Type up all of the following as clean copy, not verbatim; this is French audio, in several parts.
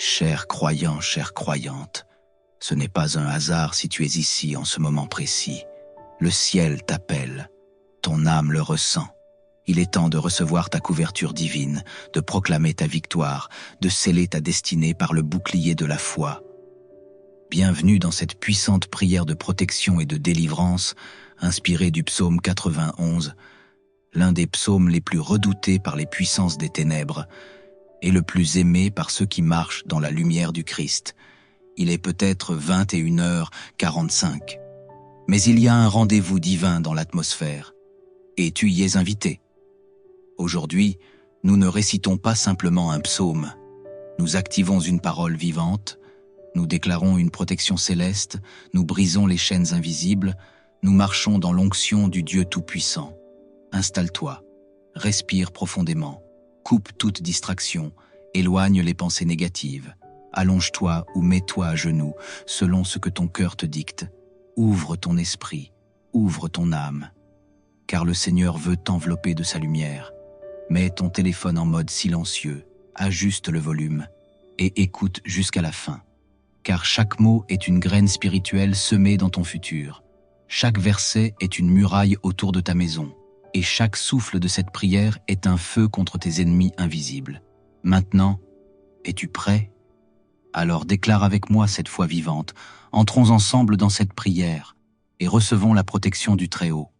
Cher croyant, chère croyante, ce n'est pas un hasard si tu es ici en ce moment précis. Le ciel t'appelle, ton âme le ressent. Il est temps de recevoir ta couverture divine, de proclamer ta victoire, de sceller ta destinée par le bouclier de la foi. Bienvenue dans cette puissante prière de protection et de délivrance, inspirée du psaume 91, l'un des psaumes les plus redoutés par les puissances des ténèbres, et le plus aimé par ceux qui marchent dans la lumière du Christ. Il est peut-être 21h45, mais il y a un rendez-vous divin dans l'atmosphère, et tu y es invité. Aujourd'hui, nous ne récitons pas simplement un psaume, nous activons une parole vivante, nous déclarons une protection céleste, nous brisons les chaînes invisibles, nous marchons dans l'onction du Dieu Tout-Puissant. Installe-toi, respire profondément, coupe toute distraction, éloigne les pensées négatives, allonge-toi ou mets-toi à genoux selon ce que ton cœur te dicte, ouvre ton esprit, ouvre ton âme, car le Seigneur veut t'envelopper de sa lumière. Mets ton téléphone en mode silencieux, ajuste le volume et écoute jusqu'à la fin, car chaque mot est une graine spirituelle semée dans ton futur. Chaque verset est une muraille autour de ta maison, et chaque souffle de cette prière est un feu contre tes ennemis invisibles. Maintenant, es-tu prêt? Alors déclare avec moi cette foi vivante. Entrons ensemble dans cette prière et recevons la protection du Très-Haut.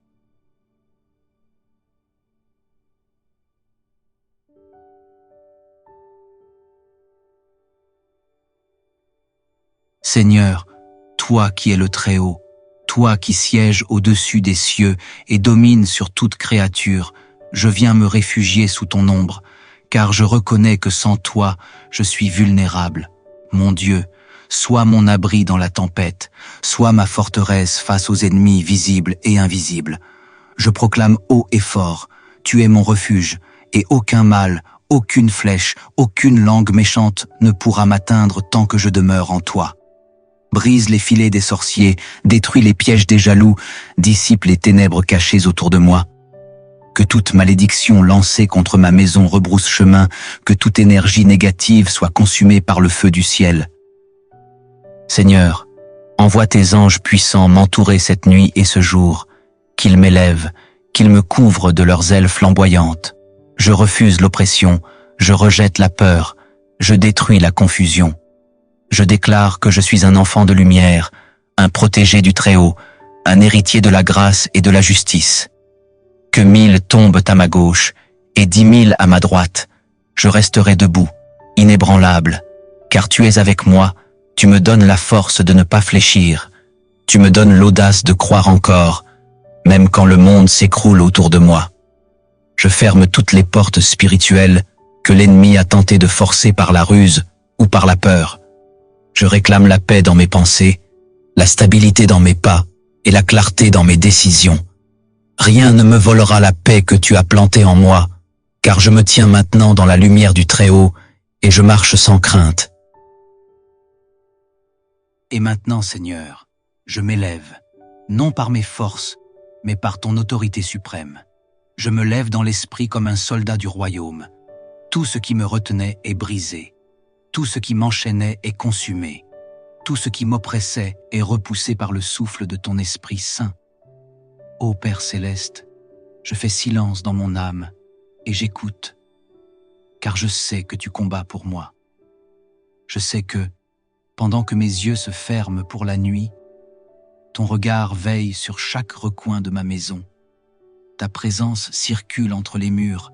Seigneur, toi qui es le Très-Haut, toi qui sièges au-dessus des cieux et domines sur toute créature, je viens me réfugier sous ton ombre, car je reconnais que sans toi, je suis vulnérable. Mon Dieu, sois mon abri dans la tempête, sois ma forteresse face aux ennemis visibles et invisibles. Je proclame haut et fort, tu es mon refuge, et aucun mal, aucune flèche, aucune langue méchante ne pourra m'atteindre tant que je demeure en toi. Brise les filets des sorciers, détruis les pièges des jaloux, dissipe les ténèbres cachées autour de moi. Que toute malédiction lancée contre ma maison rebrousse chemin, que toute énergie négative soit consumée par le feu du ciel. Seigneur, envoie tes anges puissants m'entourer cette nuit et ce jour, qu'ils m'élèvent, qu'ils me couvrent de leurs ailes flamboyantes. Je refuse l'oppression, je rejette la peur, je détruis la confusion. Je déclare que je suis un enfant de lumière, un protégé du Très-Haut, un héritier de la grâce et de la justice. Que 1000 tombent à ma gauche et 10 000 à ma droite, je resterai debout, inébranlable, car tu es avec moi, tu me donnes la force de ne pas fléchir, tu me donnes l'audace de croire encore, même quand le monde s'écroule autour de moi. Je ferme toutes les portes spirituelles que l'ennemi a tenté de forcer par la ruse ou par la peur. Je réclame la paix dans mes pensées, la stabilité dans mes pas et la clarté dans mes décisions. Rien ne me volera la paix que tu as plantée en moi, car je me tiens maintenant dans la lumière du Très-Haut et je marche sans crainte. Et maintenant, Seigneur, je m'élève, non par mes forces, mais par ton autorité suprême. Je me lève dans l'esprit comme un soldat du royaume. Tout ce qui me retenait est brisé. Tout ce qui m'enchaînait est consumé. Tout ce qui m'oppressait est repoussé par le souffle de ton Esprit Saint. Ô Père céleste, je fais silence dans mon âme et j'écoute, car je sais que tu combats pour moi. Je sais que, pendant que mes yeux se ferment pour la nuit, ton regard veille sur chaque recoin de ma maison. Ta présence circule entre les murs,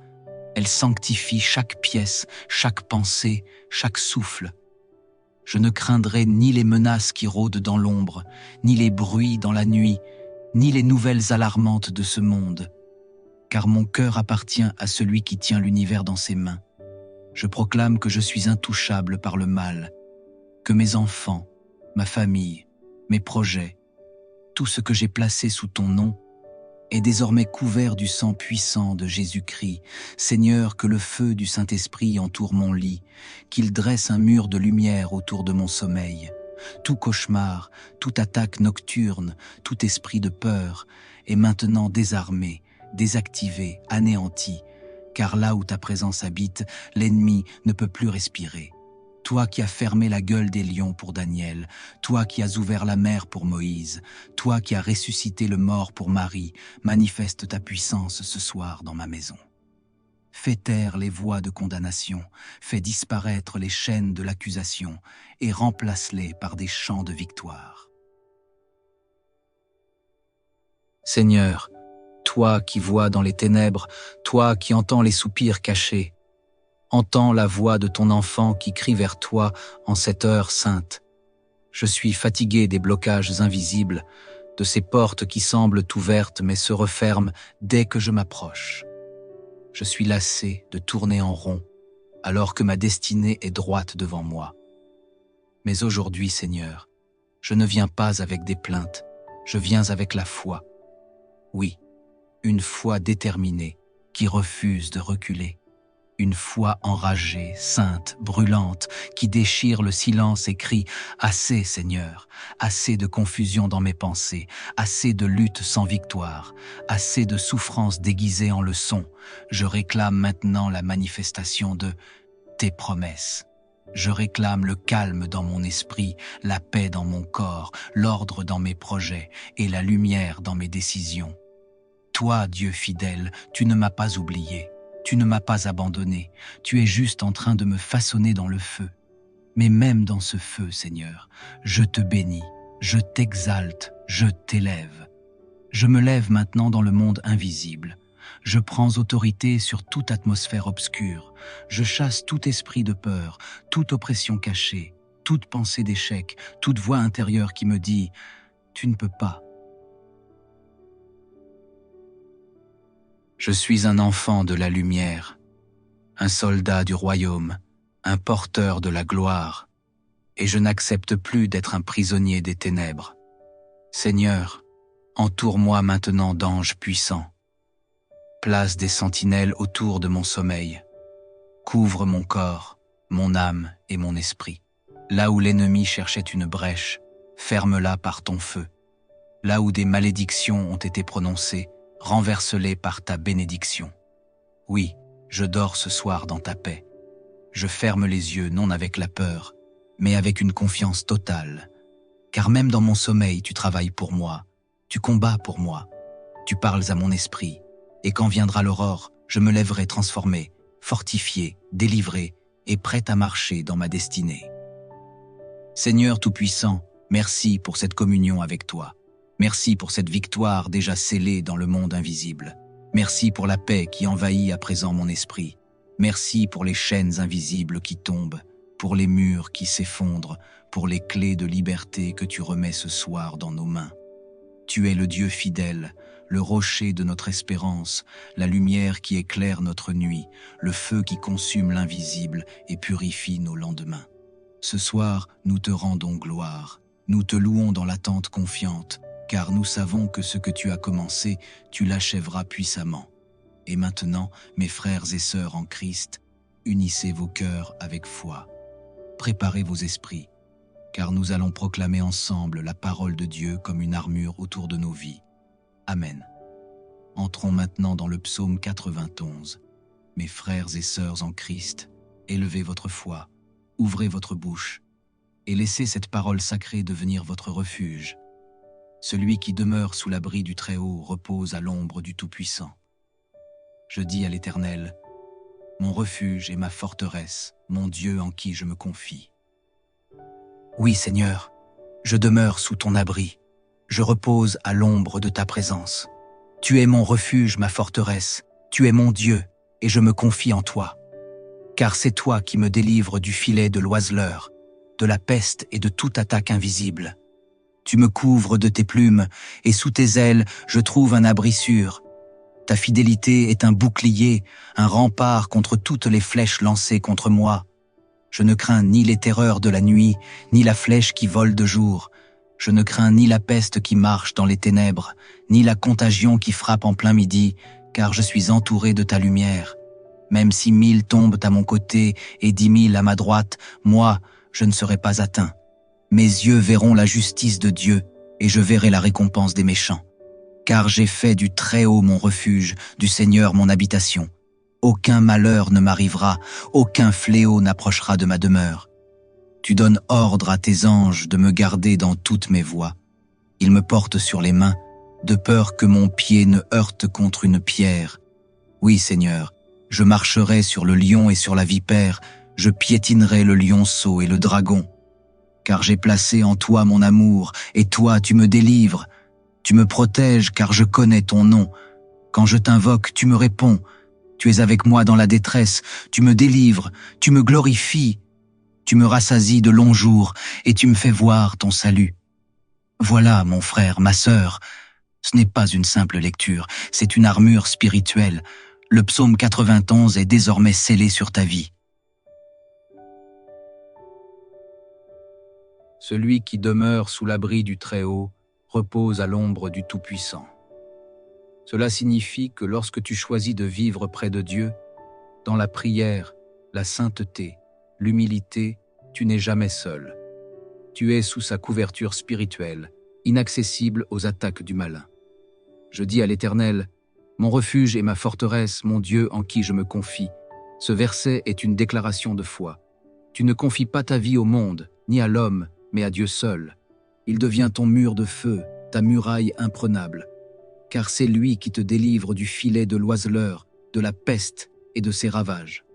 elle sanctifie chaque pièce, chaque pensée, chaque souffle. Je ne craindrai ni les menaces qui rôdent dans l'ombre, ni les bruits dans la nuit, ni les nouvelles alarmantes de ce monde, car mon cœur appartient à celui qui tient l'univers dans ses mains. Je proclame que je suis intouchable par le mal, que mes enfants, ma famille, mes projets, tout ce que j'ai placé sous ton nom, est désormais couvert du sang puissant de Jésus-Christ. Seigneur, que le feu du Saint-Esprit entoure mon lit, qu'il dresse un mur de lumière autour de mon sommeil. Tout cauchemar, toute attaque nocturne, tout esprit de peur est maintenant désarmé, désactivé, anéanti, car là où ta présence habite, l'ennemi ne peut plus respirer. Toi qui as fermé la gueule des lions pour Daniel, toi qui as ouvert la mer pour Moïse, toi qui as ressuscité le mort pour Marie, manifeste ta puissance ce soir dans ma maison. Fais taire les voix de condamnation, fais disparaître les chaînes de l'accusation et remplace-les par des chants de victoire. Seigneur, toi qui vois dans les ténèbres, toi qui entends les soupirs cachés, entends la voix de ton enfant qui crie vers toi en cette heure sainte. Je suis fatigué des blocages invisibles, de ces portes qui semblent ouvertes mais se referment dès que je m'approche. Je suis lassé de tourner en rond, alors que ma destinée est droite devant moi. Mais aujourd'hui, Seigneur, je ne viens pas avec des plaintes, je viens avec la foi. Oui, une foi déterminée, qui refuse de reculer. Une foi enragée, sainte, brûlante, qui déchire le silence et crie « Assez, Seigneur, assez de confusion dans mes pensées, assez de lutte sans victoire, assez de souffrance déguisée en leçon. Je réclame maintenant la manifestation de tes promesses. Je réclame le calme dans mon esprit, la paix dans mon corps, l'ordre dans mes projets et la lumière dans mes décisions. Toi, Dieu fidèle, tu ne m'as pas oublié. Tu ne m'as pas abandonné, tu es juste en train de me façonner dans le feu. Mais même dans ce feu, Seigneur, je te bénis, je t'exalte, je t'élève. Je me lève maintenant dans le monde invisible. Je prends autorité sur toute atmosphère obscure. Je chasse tout esprit de peur, toute oppression cachée, toute pensée d'échec, toute voix intérieure qui me dit « Tu ne peux pas ». Je suis un enfant de la lumière, un soldat du royaume, un porteur de la gloire, et je n'accepte plus d'être un prisonnier des ténèbres. Seigneur, entoure-moi maintenant d'anges puissants. Place des sentinelles autour de mon sommeil. Couvre mon corps, mon âme et mon esprit. Là où l'ennemi cherchait une brèche, ferme-la par ton feu. Là où des malédictions ont été prononcées, renverse-les par ta bénédiction. Oui, je dors ce soir dans ta paix. Je ferme les yeux non avec la peur, mais avec une confiance totale. Car même dans mon sommeil, tu travailles pour moi, tu combats pour moi, tu parles à mon esprit, et quand viendra l'aurore, je me lèverai transformé, fortifié, délivré, et prêt à marcher dans ma destinée. Seigneur Tout-Puissant, merci pour cette communion avec toi. Merci pour cette victoire déjà scellée dans le monde invisible. Merci pour la paix qui envahit à présent mon esprit. Merci pour les chaînes invisibles qui tombent, pour les murs qui s'effondrent, pour les clés de liberté que tu remets ce soir dans nos mains. Tu es le Dieu fidèle, le rocher de notre espérance, la lumière qui éclaire notre nuit, le feu qui consume l'invisible et purifie nos lendemains. Ce soir, nous te rendons gloire. Nous te louons dans l'attente confiante, car nous savons que ce que tu as commencé, tu l'achèveras puissamment. Et maintenant, mes frères et sœurs en Christ, unissez vos cœurs avec foi. Préparez vos esprits, car nous allons proclamer ensemble la parole de Dieu comme une armure autour de nos vies. Amen. Entrons maintenant dans le psaume 91. Mes frères et sœurs en Christ, élevez votre foi, ouvrez votre bouche, et laissez cette parole sacrée devenir votre refuge. Celui qui demeure sous l'abri du Très-Haut repose à l'ombre du Tout-Puissant. Je dis à l'Éternel, mon refuge et ma forteresse, mon Dieu en qui je me confie. Oui, Seigneur, je demeure sous ton abri, je repose à l'ombre de ta présence. Tu es mon refuge, ma forteresse, tu es mon Dieu, et je me confie en toi. Car c'est toi qui me délivres du filet de l'oiseleur, de la peste et de toute attaque invisible. Tu me couvres de tes plumes, et sous tes ailes, je trouve un abri sûr. Ta fidélité est un bouclier, un rempart contre toutes les flèches lancées contre moi. Je ne crains ni les terreurs de la nuit, ni la flèche qui vole de jour. Je ne crains ni la peste qui marche dans les ténèbres, ni la contagion qui frappe en plein midi, car je suis entouré de ta lumière. Même si 1000 tombent à mon côté et 10 000 à ma droite, moi, je ne serai pas atteint. Mes yeux verront la justice de Dieu, et je verrai la récompense des méchants. Car j'ai fait du Très-Haut mon refuge, du Seigneur mon habitation. Aucun malheur ne m'arrivera, aucun fléau n'approchera de ma demeure. Tu donnes ordre à tes anges de me garder dans toutes mes voies. Ils me portent sur les mains, de peur que mon pied ne heurte contre une pierre. Oui, Seigneur, je marcherai sur le lion et sur la vipère, je piétinerai le lionceau et le dragon. Car j'ai placé en toi mon amour, et toi tu me délivres. Tu me protèges car je connais ton nom. Quand je t'invoque, tu me réponds. Tu es avec moi dans la détresse, tu me délivres, tu me glorifies. Tu me rassasies de longs jours et tu me fais voir ton salut. Voilà, mon frère, ma sœur, ce n'est pas une simple lecture, c'est une armure spirituelle. Le psaume 91 est désormais scellé sur ta vie. Celui qui demeure sous l'abri du Très-Haut repose à l'ombre du Tout-Puissant. Cela signifie que lorsque tu choisis de vivre près de Dieu, dans la prière, la sainteté, l'humilité, tu n'es jamais seul. Tu es sous sa couverture spirituelle, inaccessible aux attaques du malin. Je dis à l'Éternel, mon refuge et ma forteresse, mon Dieu en qui je me confie. Ce verset est une déclaration de foi. Tu ne confies pas ta vie au monde, ni à l'homme, mais à Dieu seul. Il devient ton mur de feu, ta muraille imprenable. Car c'est lui qui te délivre du filet de l'oiseleur, de la peste et de ses ravages.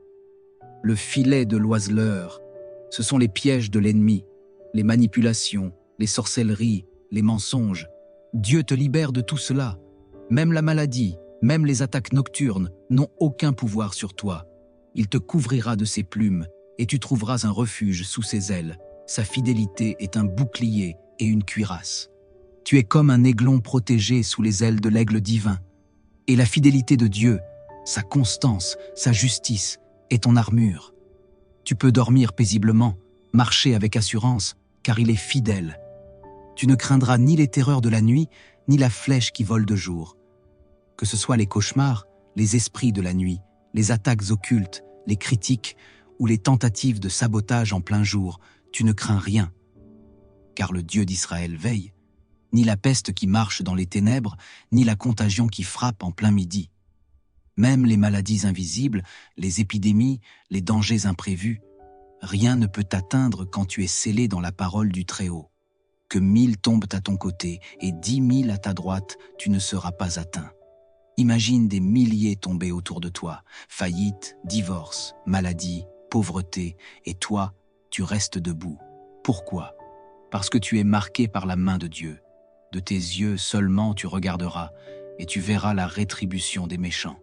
Le filet de l'oiseleur, ce sont les pièges de l'ennemi, les manipulations, les sorcelleries, les mensonges. Dieu te libère de tout cela. Même la maladie, même les attaques nocturnes n'ont aucun pouvoir sur toi. Il te couvrira de ses plumes et tu trouveras un refuge sous ses ailes. Sa fidélité est un bouclier et une cuirasse. Tu es comme un aiglon protégé sous les ailes de l'aigle divin. Et la fidélité de Dieu, sa constance, sa justice, est ton armure. Tu peux dormir paisiblement, marcher avec assurance, car il est fidèle. Tu ne craindras ni les terreurs de la nuit, ni la flèche qui vole de jour. Que ce soit les cauchemars, les esprits de la nuit, les attaques occultes, les critiques ou les tentatives de sabotage en plein jour, tu ne crains rien. Car le Dieu d'Israël veille, ni la peste qui marche dans les ténèbres, ni la contagion qui frappe en plein midi. Même les maladies invisibles, les épidémies, les dangers imprévus, rien ne peut t'atteindre quand tu es scellé dans la parole du Très-Haut. Que 1000 tombent à ton côté et 10 000 à ta droite, tu ne seras pas atteint. Imagine des milliers tombés autour de toi, faillite, divorce, maladie, pauvreté, et toi, tu restes debout. Pourquoi? Parce que tu es marqué par la main de Dieu. De tes yeux seulement tu regarderas, et tu verras la rétribution des méchants.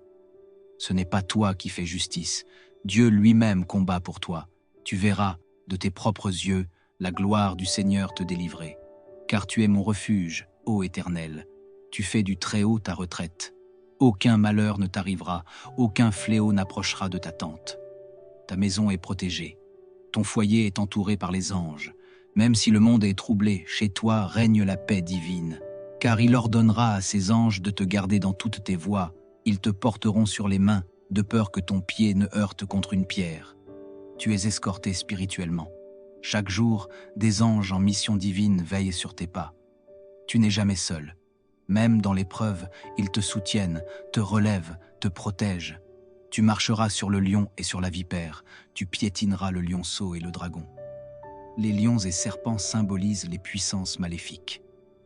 Ce n'est pas toi qui fais justice, Dieu lui-même combat pour toi. Tu verras, de tes propres yeux, la gloire du Seigneur te délivrer. Car tu es mon refuge, ô Éternel. Tu fais du Très-Haut ta retraite. Aucun malheur ne t'arrivera, aucun fléau n'approchera de ta tente. Ta maison est protégée. Ton foyer est entouré par les anges. Même si le monde est troublé, chez toi règne la paix divine. Car il ordonnera à ses anges de te garder dans toutes tes voies. Ils te porteront sur les mains, de peur que ton pied ne heurte contre une pierre. Tu es escorté spirituellement. Chaque jour, des anges en mission divine veillent sur tes pas. Tu n'es jamais seul. Même dans l'épreuve, ils te soutiennent, te relèvent, te protègent. Tu marcheras sur le lion et sur la vipère. Tu piétineras le lionceau et le dragon. Les lions et serpents symbolisent les puissances maléfiques.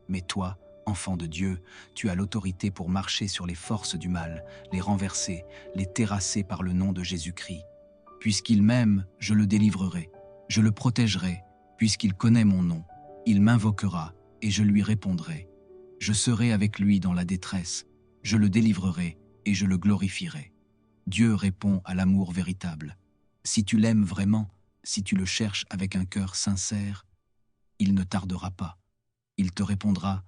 Mais toi, enfant de Dieu, tu as l'autorité pour marcher sur les forces du mal, les renverser, les terrasser par le nom de Jésus-Christ. Puisqu'il m'aime, je le délivrerai. Je le protégerai, puisqu'il connaît mon nom. Il m'invoquera, et je lui répondrai. Je serai avec lui dans la détresse. Je le délivrerai, et je le glorifierai. Dieu répond à l'amour véritable. Si tu l'aimes vraiment, si tu le cherches avec un cœur sincère, il ne tardera pas. Il te répondra,